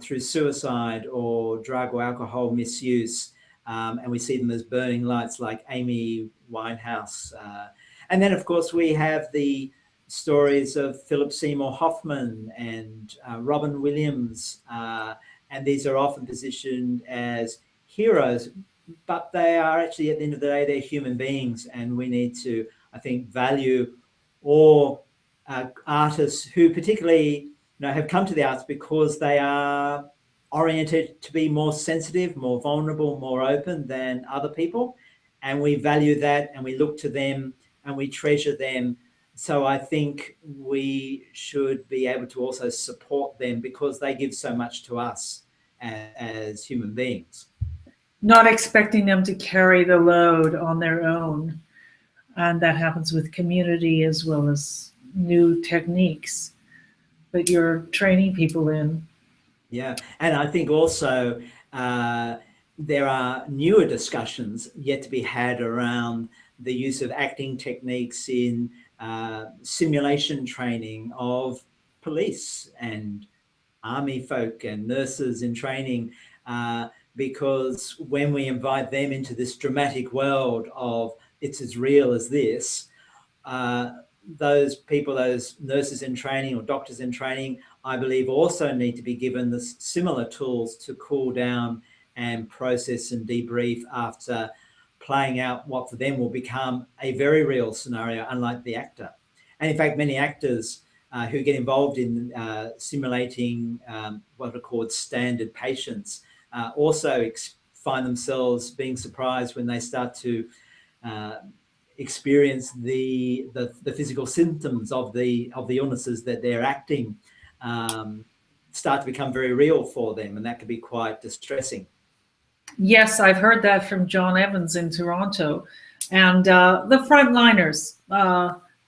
through suicide or drug or alcohol misuse, and we see them as burning lights, like Amy Winehouse. And then, of course, we have the stories of Philip Seymour Hoffman and Robin Williams, and these are often positioned as heroes, but they are actually, at the end of the day, they're human beings, and we need to, I think, value all artists who particularly, have come to the arts because they are oriented to be more sensitive, more vulnerable, more open than other people, and we value that, and we look to them, and we treasure them. So I think we should be able to also support them, because they give so much to us as human beings. Not expecting them to carry the load on their own. And that happens with community as well as new techniques that you're training people in. Yeah, and I think also there are newer discussions yet to be had around the use of acting techniques in simulation training of police and army folk and nurses in training, because when we invite them into this dramatic world of it's as real as this, those people, those nurses in training or doctors in training, I believe also need to be given the similar tools to cool down and process and debrief after playing out what for them will become a very real scenario, unlike the actor. And in fact, many actors who get involved in simulating what are called standard patients also find themselves being surprised when they start to experience the physical symptoms of the illnesses that they're acting start to become very real for them, and that can be quite distressing. Yes, I've heard that from John Evans in Toronto. And the frontliners,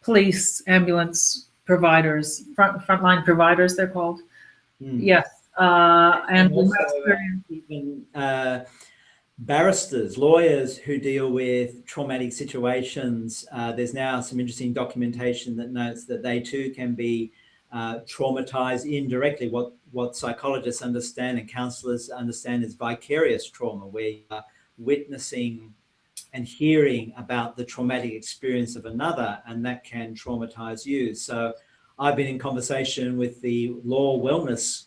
police, ambulance providers, frontline providers, they're called. Yes. And also, even barristers, lawyers who deal with traumatic situations. There's now some interesting documentation that notes that they too can be traumatized indirectly. What psychologists understand and counselors understand is vicarious trauma, where you are witnessing and hearing about the traumatic experience of another, and that can traumatize you. So I've been in conversation with the Law Wellness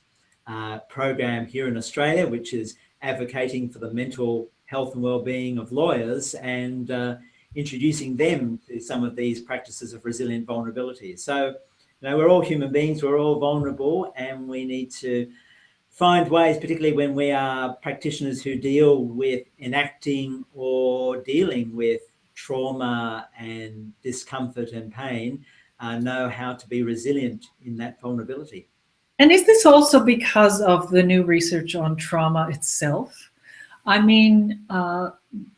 program here in Australia, which is advocating for the mental health and well-being of lawyers, and introducing them to some of these practices of resilient vulnerability. So, we're all human beings, we're all vulnerable, and we need to find ways, particularly when we are practitioners who deal with enacting or dealing with trauma and discomfort and pain, know how to be resilient in that vulnerability. And is this also because of the new research on trauma itself? I mean,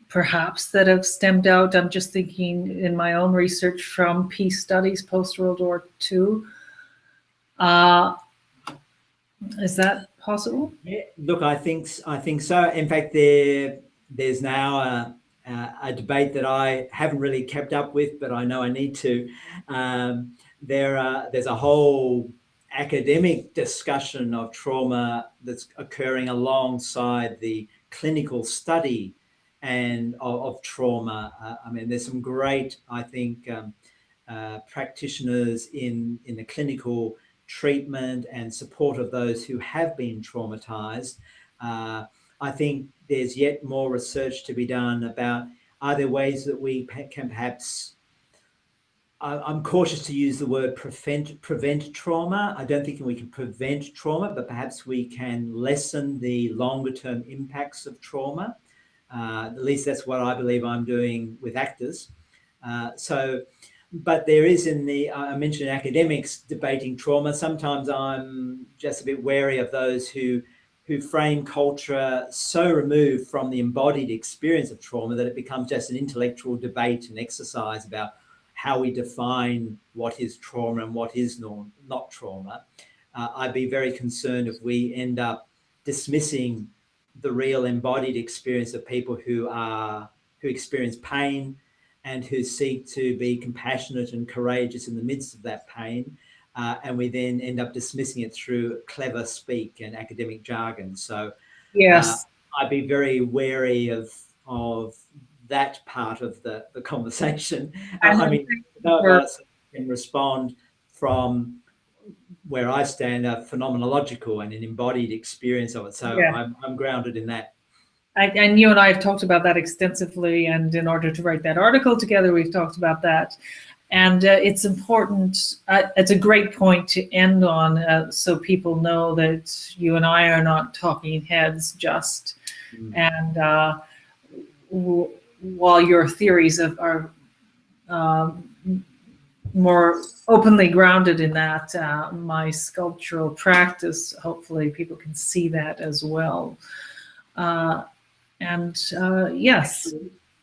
perhaps that have stemmed out, I'm just thinking in my own research from peace studies post-World War II. Is that possible? Yeah, look, I think so. In fact, there's now a debate that I haven't really kept up with, but I know I need to. There's a whole academic discussion of trauma that's occurring alongside the clinical study and of trauma. I mean, there's some great, I think, practitioners in the clinical treatment and support of those who have been traumatized. I think there's yet more research to be done about, are there ways that we can perhaps, I'm cautious to use the word prevent trauma. I don't think we can prevent trauma, but perhaps we can lessen the longer term impacts of trauma. At least that's what I believe I'm doing with actors. But there is I mentioned academics debating trauma. Sometimes I'm just a bit wary of those who frame culture so removed from the embodied experience of trauma that it becomes just an intellectual debate and exercise about how we define what is trauma and what is not trauma. I'd be very concerned if we end up dismissing the real embodied experience of people who experience pain and who seek to be compassionate and courageous in the midst of that pain. And we then end up dismissing it through clever speak and academic jargon. So yes, I'd be very wary of that part of the conversation. I mean, no of us can respond from where I stand, a phenomenological and an embodied experience of it. So yeah. I'm grounded in that. And you and I have talked about that extensively, and in order to write that article together, we've talked about that. And it's important, it's a great point to end on, so people know that you and I are not talking heads just. And while your theories are more openly grounded in that, my sculptural practice, hopefully people can see that as well. Yes.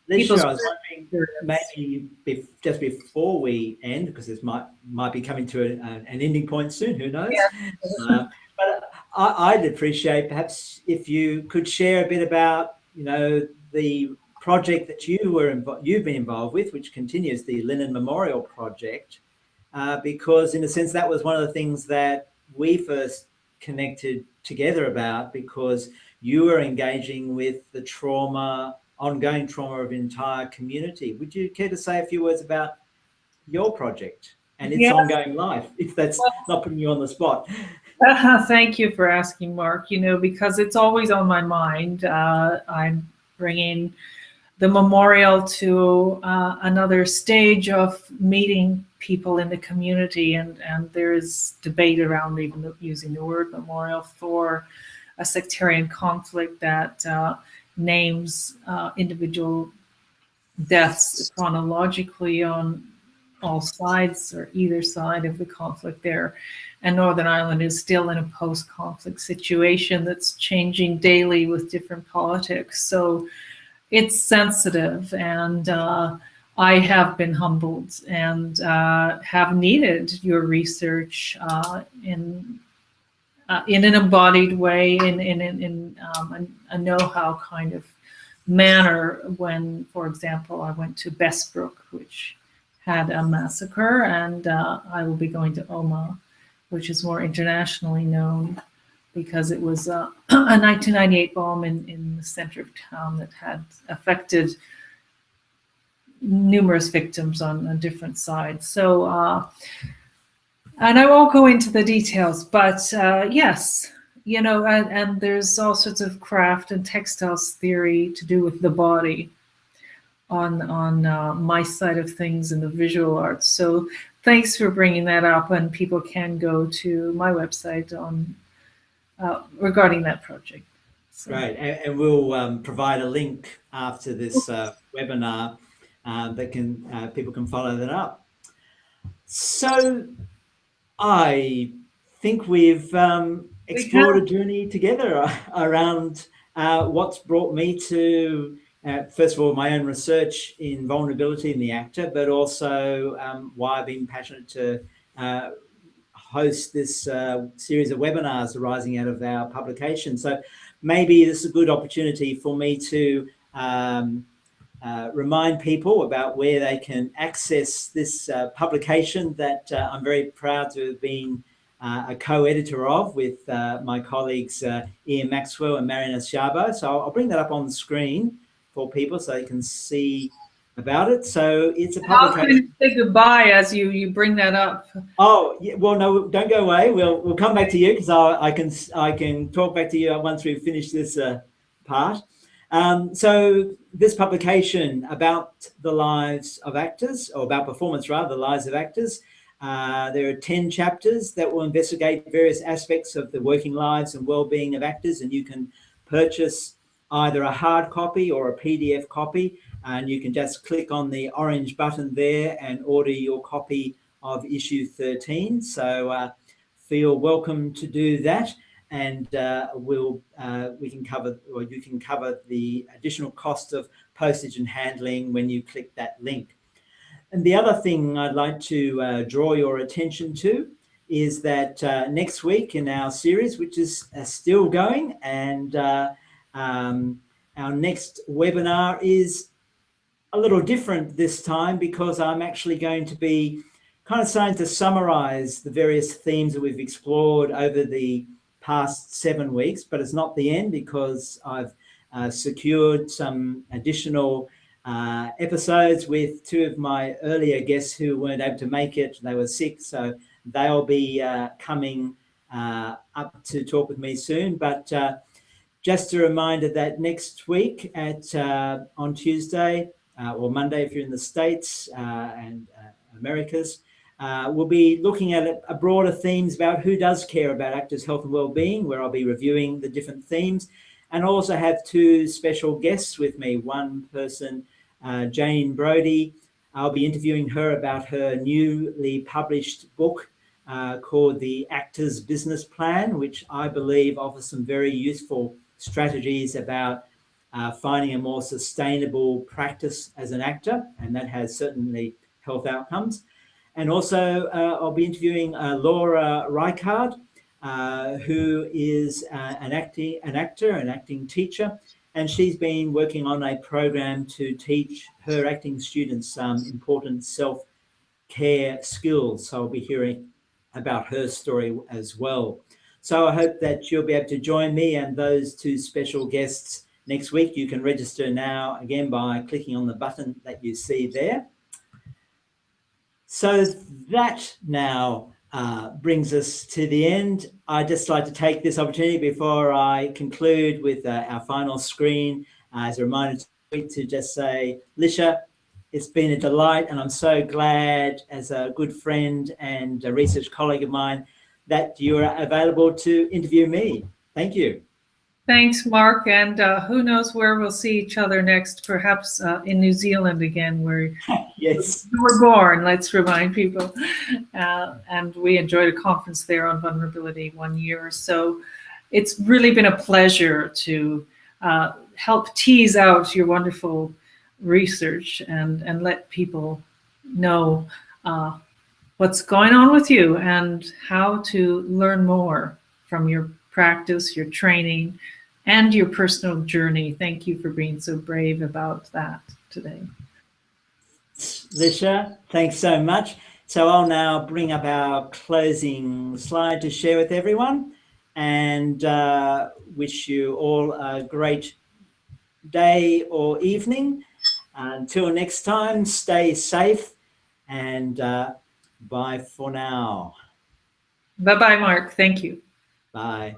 Lycia, I was wondering, maybe just before we end, because this might be coming to an ending point soon, who knows? Yeah. But I'd appreciate perhaps if you could share a bit about, the project that you've been involved with, which continues, the Linen Memorial Project, because in a sense that was one of the things that we first connected together about, because you were engaging with the ongoing trauma of an entire community. Would you care to say a few words about your project and its ongoing life, if that's not putting you on the spot? Thank you for asking, Mark, because it's always on my mind. I'm bringing the memorial to another stage of meeting people in the community, and there's debate around even using the word memorial for a sectarian conflict that names individual deaths chronologically on all sides or either side of the conflict there. And Northern Ireland is still in a post-conflict situation that's changing daily with different politics. So it's sensitive, and I have been humbled and have needed your research in an embodied way, in a know-how kind of manner. When, for example, I went to Bestbrook, which had a massacre, and I will be going to Omagh, which is more internationally known because it was a 1998 bomb in the center of town that had affected numerous victims on different sides. So, and I won't go into the details, but yes, you know, and there's all sorts of craft and textiles theory to do with the body on my side of things in the visual arts. So thanks for bringing that up, and people can go to my website on regarding that project. So. Great, and we'll provide a link after this webinar that people can follow that up. So I think we've explored a journey together around what's brought me to, first of all, my own research in vulnerability in the actor, but also why I've been passionate to host this series of webinars arising out of our publication. So maybe this is a good opportunity for me to remind people about where they can access this publication that I'm very proud to have been a co-editor of with my colleagues Ian Maxwell and Mariana Sciarbo. So I'll bring that up on the screen for people so they can see about it. So it's a publication. How can you say goodbye as you bring that up? Oh, yeah, well, no, don't go away. We'll come back to you because I can talk back to you once we've finished this part. So this publication about the lives of actors, or about performance rather, the lives of actors. There are 10 chapters that will investigate various aspects of the working lives and well-being of actors, and you can purchase either a hard copy or a PDF copy, and you can just click on the orange button there and order your copy of issue 13. So feel welcome to do that, and we can cover, or you can cover the additional cost of postage and handling when you click that link. And the other thing I'd like to draw your attention to is that next week in our series, which is still going, and our next webinar is a little different this time because I'm actually going to be kind of starting to summarize the various themes that we've explored over the past 7 weeks, but it's not the end because I've secured some additional episodes with 2 of my earlier guests who weren't able to make it. They were sick, so they'll be coming up to talk with me soon. But just a reminder that next week on Tuesday or Monday, if you're in the States and Americas, we'll be looking at a broader themes about who does care about actors' health and well-being, where I'll be reviewing the different themes, and also have 2 special guests with me. One person, Jane Brody, I'll be interviewing her about her newly published book called The Actor's Business Plan, which I believe offers some very useful strategies about finding a more sustainable practice as an actor, and that has certainly health outcomes. And also I'll be interviewing Laura Reichard, who is an acting teacher, and she's been working on a program to teach her acting students some important self-care skills. So I'll be hearing about her story as well. So I hope that you'll be able to join me and those 2 special guests next week. You can register now, again, by clicking on the button that you see there. So that now brings us to the end. I'd just like to take this opportunity before I conclude with our final screen as a reminder to just say, Lycia, it's been a delight, and I'm so glad as a good friend and a research colleague of mine that you're available to interview me. Thank you. Thanks, Mark. And who knows where we'll see each other next, perhaps in New Zealand again, where Yes. you were born, let's remind people. And we enjoyed a conference there on vulnerability 1 year. So it's really been a pleasure to help tease out your wonderful research and let people know what's going on with you and how to learn more from your practice, your training, and your personal journey. Thank you for being so brave about that today. Lycia, thanks so much. So I'll now bring up our closing slide to share with everyone, and wish you all a great day or evening. Until next time, stay safe, and bye for now. Bye-bye, Mark. Thank you. Bye.